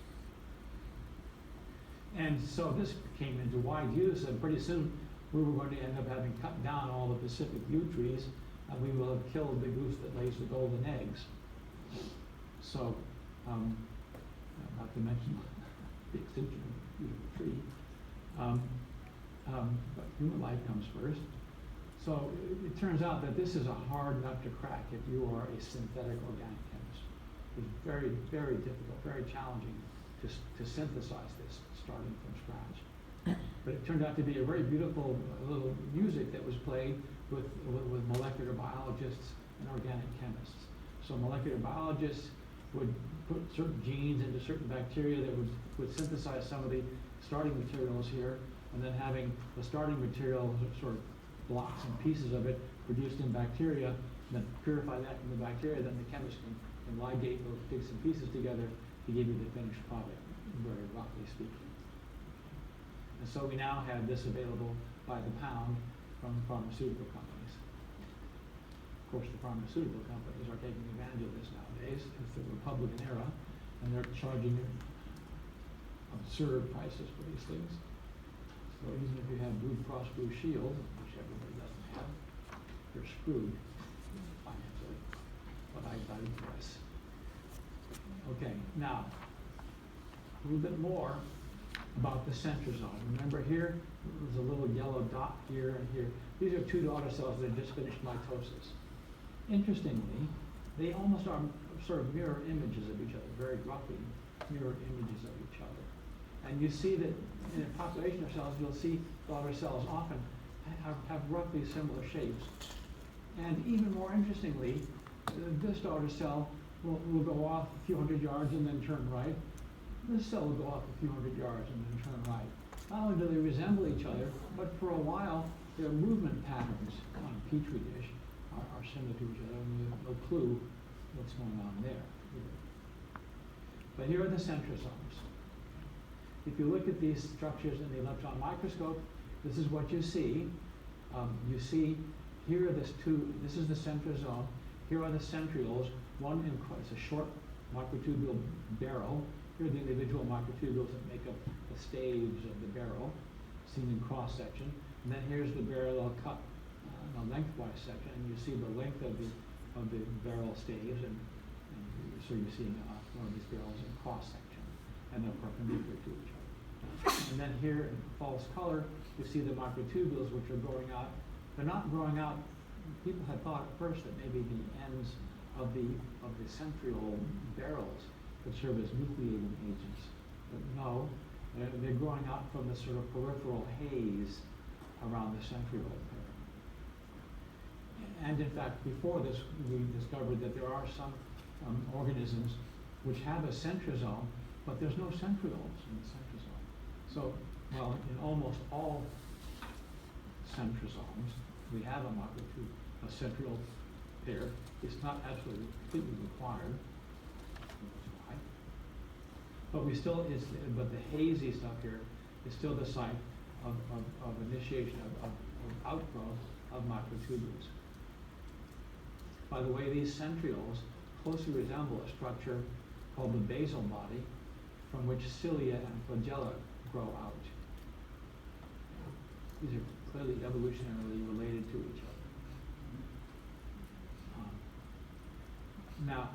And so this came into wide use, and pretty soon we were going to end up having cut down all the Pacific yew trees, and we will have killed the goose that lays the golden eggs. So, not to mention the extinction of the beautiful tree, but human life comes first. So it turns out that this is a hard nut to crack if you are a synthetic organic chemist. It's very, very difficult, very challenging to synthesize this starting from scratch. But it turned out to be a very beautiful little music that was played with molecular biologists and organic chemists. So molecular biologists would put certain genes into certain bacteria that would synthesize some of the starting materials here, and then having the starting material sort of blocks and pieces of it produced in bacteria, then purify that in the bacteria, then the chemist can ligate those bits and pieces together to give you the finished product, very roughly speaking. And so we now have this available by the pound from pharmaceutical companies. Of course, the pharmaceutical companies are taking advantage of this nowadays. It's the Republican era, and they're charging absurd prices for these things. So even if you have Blue Cross Blue Shield, which everybody doesn't have, you're screwed financially. But I digress. Okay, now, a little bit more about the centrosome. Remember here, there's a little yellow dot here and here. These are two daughter cells that just finished mitosis. Interestingly, they almost are sort of mirror images of each other, very roughly mirror images of each other. And you see that in a population of cells, you'll see daughter cells often have roughly similar shapes. And even more interestingly, this daughter cell will go off a few hundred yards and then turn right. This cell will go off a few hundred yards and then turn right. Not only do they resemble each other, but for a while, their movement patterns on a petri dish are similar to each other, and you have no clue what's going on there. But here are the centrosomes. If you look at these structures in the electron microscope, this is what you see. You see here are this is the centrosome. Here are the centrioles. It's a short microtubule barrel. Here are the individual microtubules that make up the staves of the barrel, seen in cross section. And then here's the barrel cut in a lengthwise section, and you see the length of the barrel staves, and so you're seeing one of these barrels in cross section, and they're perpendicular to each other. And then here in false color, you see the microtubules which are growing out. They're not growing out. People had thought at first that maybe the ends of the centriole barrels could serve as nucleating agents, but no, they're growing out from the sort of peripheral haze around the centriole pair. And in fact, before this, we discovered that there are some organisms which have a centrosome, but there's no centrioles in the centrosome. So, well, in almost all centrosomes, we have a centriole pair. It's not absolutely completely required. But but the hazy stuff here is still the site of initiation of outgrowth of microtubules. By the way, these centrioles closely resemble a structure called the basal body, from which cilia and flagella grow out. These are clearly evolutionarily related to each other. Now,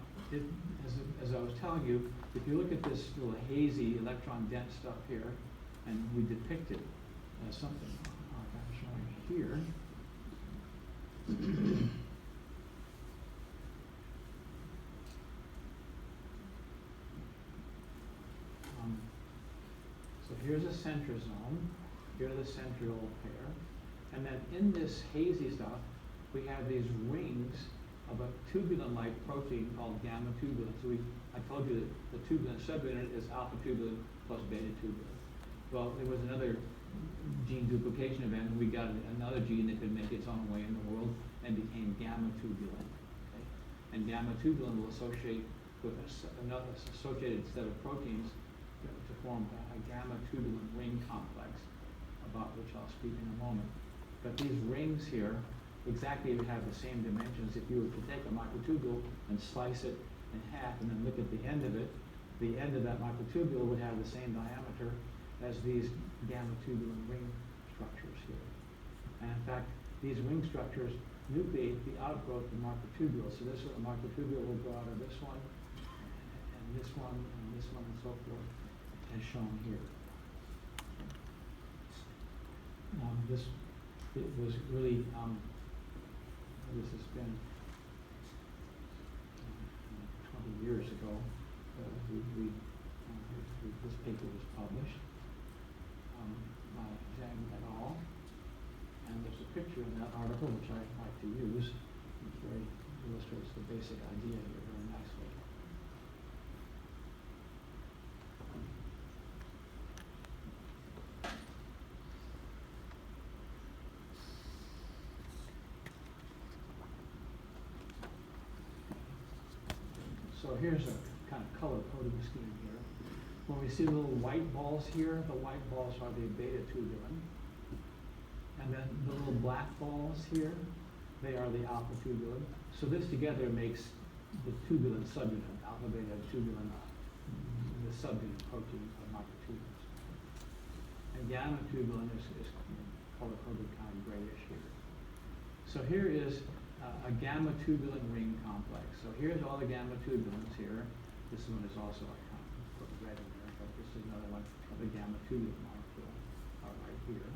as I was telling you, if you look at this little hazy electron-dense stuff here, and we depict it as something like I'm showing here, so here's a centrosome, here's the centriole pair, and then in this hazy stuff, we have these rings of a tubulin-like protein called gamma tubulin. So I told you that the tubulin subunit is alpha tubulin plus beta tubulin. Well, there was another gene duplication event, and we got another gene that could make its own way in the world and became gamma tubulin. Okay? And gamma tubulin will associate with another associated set of proteins to form a gamma tubulin ring complex, about which I'll speak in a moment. But these rings here exactly have the same dimensions. If you were to take a microtubule and slice it in half and then look at the end of it, the end of that microtubule would have the same diameter as these gamma tubulin ring structures here. And in fact, these ring structures nucleate the outgrowth of microtubules. So this microtubule will grow out of this one, and this one, and this one, and so forth, as shown here. It was really this has been 20 years ago. This paper was published by Zhang et al. And there's a picture in that article which I like to use, which very illustrates the basic idea here very nicely. So here's a kind of color coding scheme here. When we see little white balls here, the white balls are the beta tubulin. And then the little black balls here, they are the alpha tubulin. So this together makes the tubulin subunit, alpha beta tubulin, the subunit protein of microtubules. And gamma tubulin is color coded kind of grayish here. So here is a gamma tubulin ring complex. So here's all the gamma tubulins here. This one is also, I kind of put red in there, but this is another one of the gamma tubulin molecule, right here.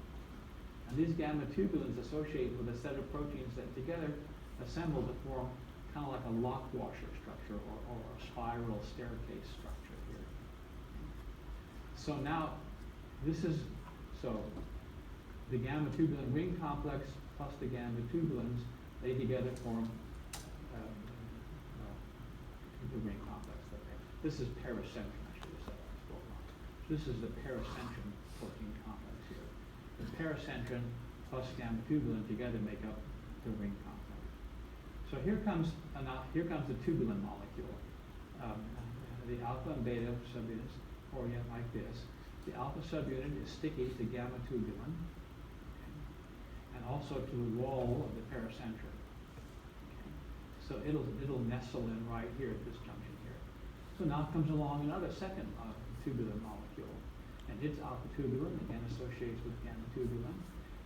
And these gamma tubulins associate with a set of proteins that together assemble to form kind of like a lock washer structure or a spiral staircase structure here. So now, so the gamma tubulin ring complex plus the gamma tubulins, they together form the ring complex. This is paracentrum, I should have said. This is the paracentrum protein complex here. The paracentrin plus gamma tubulin together make up the ring complex. So here comes the tubulin molecule. The alpha and beta subunits orient like this. The alpha subunit is sticky to gamma tubulin, and also to the wall of the paracentrum. So it'll nestle in right here at this junction here. So now comes along another second tubulin molecule, and its alpha tubulin again associates with gamma tubulin,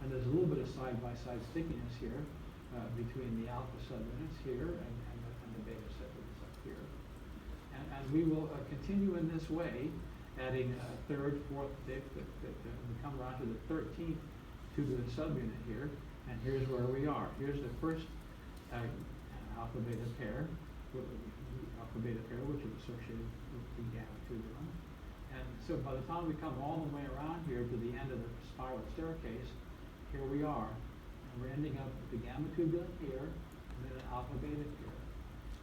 and there's a little bit of side-by-side stickiness here between the alpha subunits here and the beta subunits up here. And we will continue in this way, adding third, fourth, fifth, we come around to the 13th tubulin subunit here, and here's where we are. Here's the first alpha beta pair, which is associated with the gamma tubulin. And so by the time we come all the way around here to the end of the spiral staircase, here we are. And we're ending up with the gamma tubulin here, and then an alpha beta pair.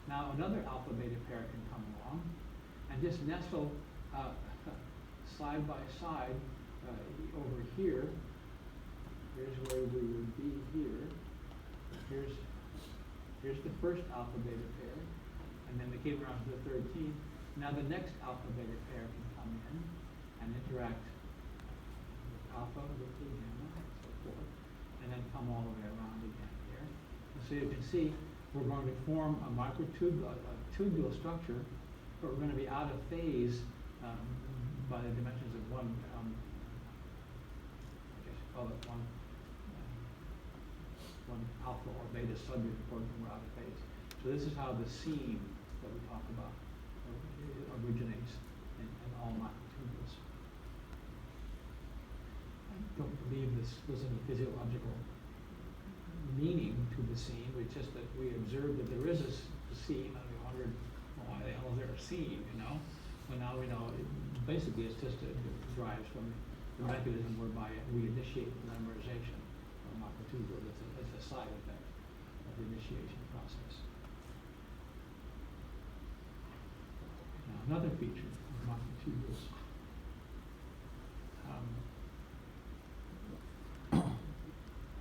Now another alpha beta pair can come along and just nestle side by side over here. Here's where we would be here. Here's the first alpha beta pair, and then we came around to the 13th. Now the next alpha beta pair can come in and interact with alpha with the gamma and so forth, and then come all the way around again here. And so you can see we're going to form a tubular structure, but we're going to be out of phase by the dimensions of one, I guess you call it one alpha or beta subunit protein, we're out of phase. So this is how the seam that we talk about originates in all microtubules. I don't believe this was any physiological meaning to the seam. It's just that we observed that there is a seam, and we wondered, well, why the hell is there a seam, you know? Well, now we know, basically it's just it derives from the mechanism whereby we initiate polymerization of a microtubule. It's a side effect of the initiation process. Now, another feature of microtubules.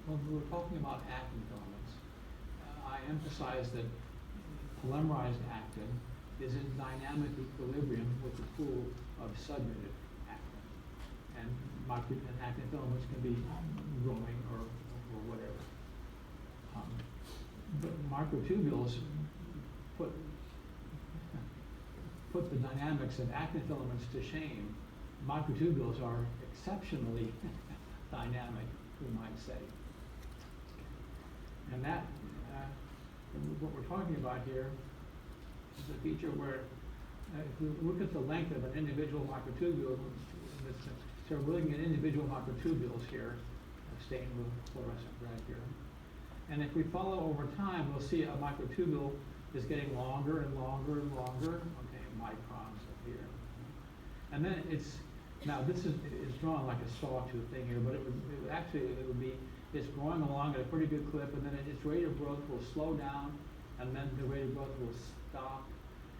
When we were talking about actin filaments, I emphasized that polymerized actin is in dynamic equilibrium with the pool of subunit actin. And actin filaments can be growing or whatever. But microtubules put the dynamics of actin filaments to shame. Microtubules are exceptionally dynamic, we might say. And that, what we're talking about here is a feature where if you look at the length of an individual microtubule, so we're looking at individual microtubules here, stained with fluorescent red here. And if we follow over time, we'll see a microtubule is getting longer and longer and longer. Okay, microns up here. And then now this is drawn like a sawtooth thing here, but it would be, it's growing along at a pretty good clip, and then its rate of growth will slow down, and then the rate of growth will stop,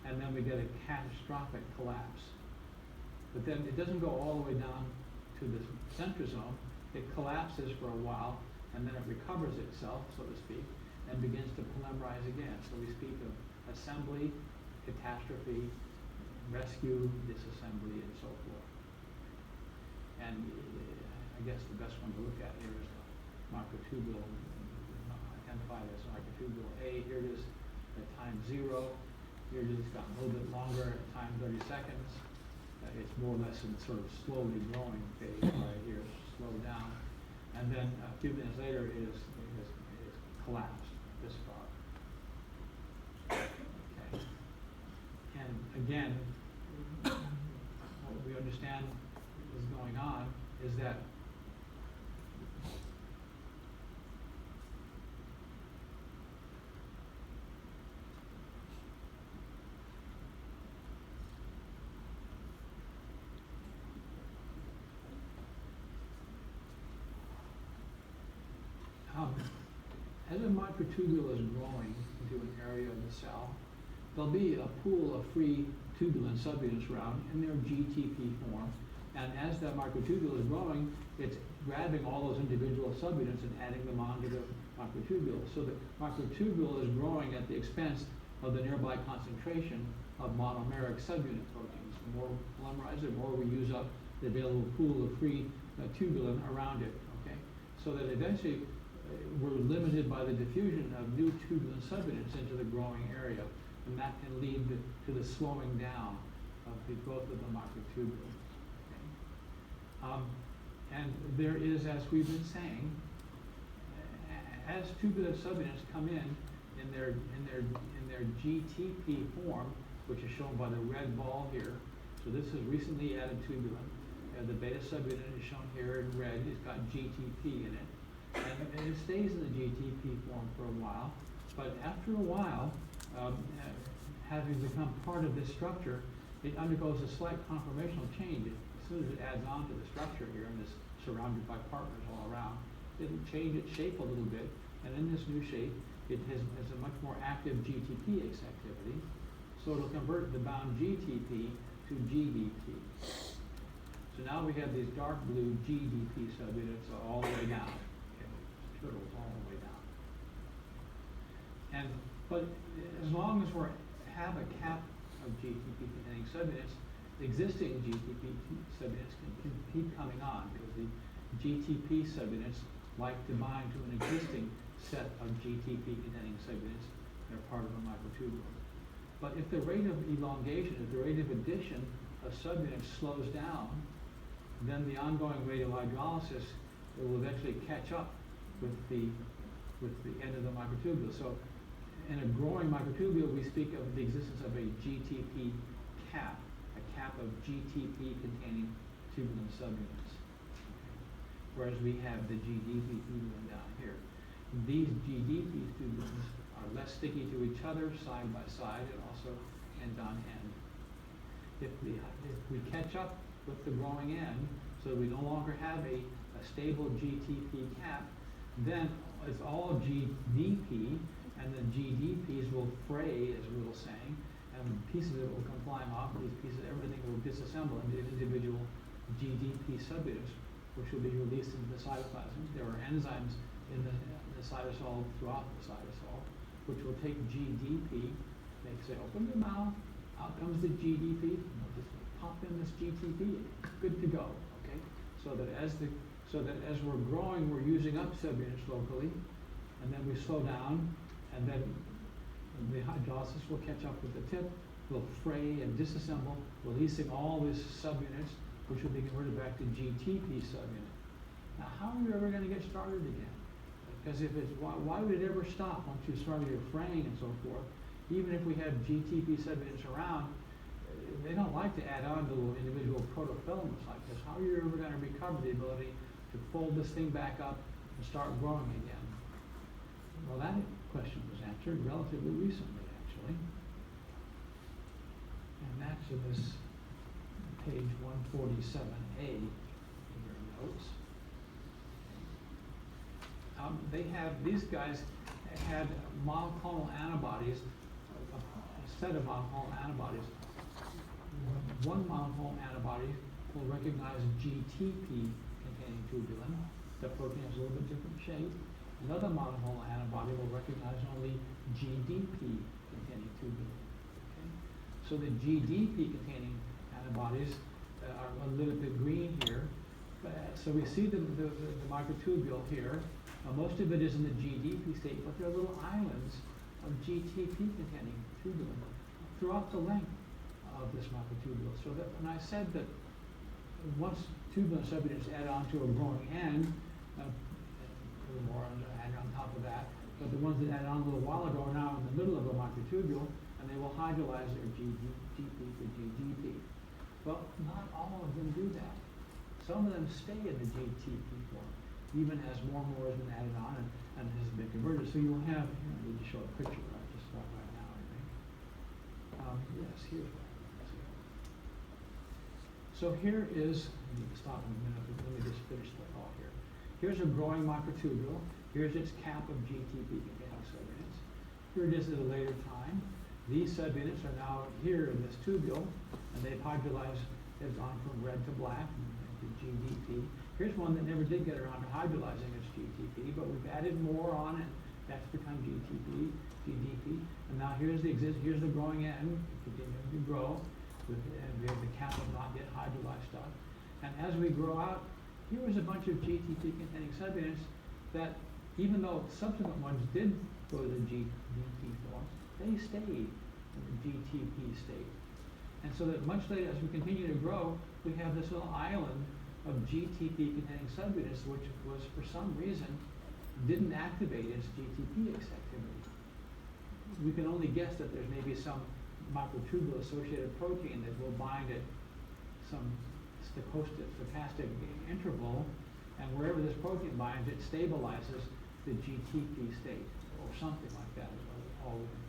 and then we get a catastrophic collapse. But then it doesn't go all the way down to the centrosome. It collapses for a while, and then it recovers itself, so to speak, and begins to polymerize again. So we speak of assembly, catastrophe, rescue, disassembly, and so forth. And I guess the best one to look at here is the microtubule, identified as microtubule A. Here it is at time 0. Here it is gotten a little bit longer at time 30 seconds. It's more or less in sort of slowly growing phase right here, slowed down. And then a few minutes later it is collapsed this far. Okay. And again, what we understand is going on is that as a microtubule is growing into an area of the cell, there'll be a pool of free tubulin subunits around in their GTP form. And as that microtubule is growing, it's grabbing all those individual subunits and adding them onto the microtubule. So the microtubule is growing at the expense of the nearby concentration of monomeric subunit proteins. The more polymerize, the more we use up the available pool of free tubulin around it. Okay, so that eventually we're limited by the diffusion of new tubulin subunits into the growing area, and that can lead to the slowing down of the growth of the microtubule. Okay. And there is, as we've been saying, as tubulin subunits come in their GTP form, which is shown by the red ball here. So this is recently added tubulin. The beta subunit is shown here in red. It's got GTP in it. And it stays in the GTP form for a while, but after a while, having become part of this structure, it undergoes a slight conformational change. As soon as it adds on to the structure here and is surrounded by partners all around, it'll change its shape a little bit, and in this new shape, it has a much more active GTPase activity, so it'll convert the bound GTP to GDP. So now we have these dark blue GDP subunits all the way down. Turtles all the way down. But as long as we have a cap of GTP containing subunits, existing GTP subunits can keep coming on because the GTP subunits like to bind to an existing set of GTP containing subunits that are part of a microtubule. But if the rate of elongation, if the rate of addition of subunits slows down, then the ongoing rate of hydrolysis will eventually catch up with the end of the microtubule. So in a growing microtubule, we speak of the existence of a GTP cap, a cap of GTP containing tubulin subunits. Whereas we have the GDP tubulin down here. These GDP tubulins are less sticky to each other side by side and also end on end. If we catch up with the growing end, so we no longer have a stable GTP cap, then it's all GDP, and the GDPs will fray, as we were saying, and pieces of it will come flying off, and these pieces, everything will disassemble into individual GDP subunits, which will be released into the cytoplasm. There are enzymes in the cytosol throughout the cytosol, which will take GDP, they say, open your mouth, out comes the GDP, and we'll just pop in this GTP, good to go, okay? So that as we're growing, we're using up subunits locally, and then we slow down, and then the hydrolysis will catch up with the tip, will fray and disassemble, releasing all these subunits, which will be converted back to GTP subunit. Now, how are you ever going to get started again? Because why would it ever stop once you started your fraying and so forth? Even if we have GTP subunits around, they don't like to add on to individual protofilaments like this. How are you ever going to recover the ability to fold this thing back up and start growing again? Well, that question was answered relatively recently, actually. And that's in this page 147A in your notes. These guys had monoclonal antibodies, a set of monoclonal antibodies. One monoclonal antibody will recognize GTP containing tubulin. The protein has a little bit different shape. Another monoclonal antibody will recognize only GDP containing tubulin. Okay? So the GDP containing antibodies are a little bit green here. So we see the microtubule here. Most of it is in the GDP state, but there are little islands of GTP containing tubulin throughout the length of this microtubule. So that when I said that once tubulin subunits add on to a growing end, a little more added on top of that, but the ones that added on a little while ago are now in the middle of a microtubule, and and they will hydrolyze their GTP to GDP. Well, not all of them do that. Some of them stay in the GTP form, even as more and more has been added on and has been converted. So you'll have, here, I need to show a picture of this right now, I think. Yes, here's what I want to see. So here is, I need to stop in a minute, but let me just finish the thought here. Here's a growing microtubule. Here's its cap of GTP containing subunits. Here it is at a later time. These subunits are now here in this tubule, and they've hydrolyzed, they've gone from red to black to GDP. Here's one that never did get around to hydrolyzing its GTP, but we've added more on it. That's become GTP, GDP. And now here's the growing end, continuing to grow, and we have the cap of not yet hydrolyzed stuff. And as we grow out, here was a bunch of GTP containing subunits that, even though subsequent ones did go to the GDP form, they stayed in the GTP state. And so that much later, as we continue to grow, we have this little island of GTP containing subunits, which was, for some reason, didn't activate its GTP activity. We can only guess that there's maybe some microtubule associated protein that will bind at some stochastic interval, and wherever this protein binds, it stabilizes the GTP state, or something like that is all we can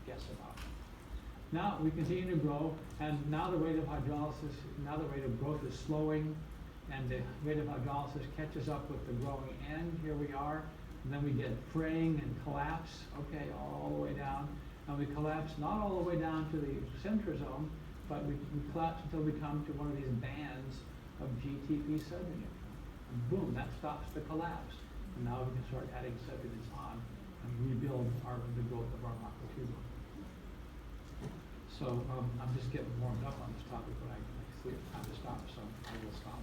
guess about. Now we continue to grow, and now the rate of hydrolysis, now the rate of growth is slowing, and the rate of hydrolysis catches up with the growing end. Here we are, and then we get fraying and collapse, okay, all the way down. And we collapse not all the way down to the centrosome, but we collapse until we come to one of these bands of GTP subunits. And boom, that stops the collapse. And now we can start adding subunits on and rebuild the growth of our microtubule. So I'm just getting warmed up on this topic, but I see it's time to stop, so I will stop.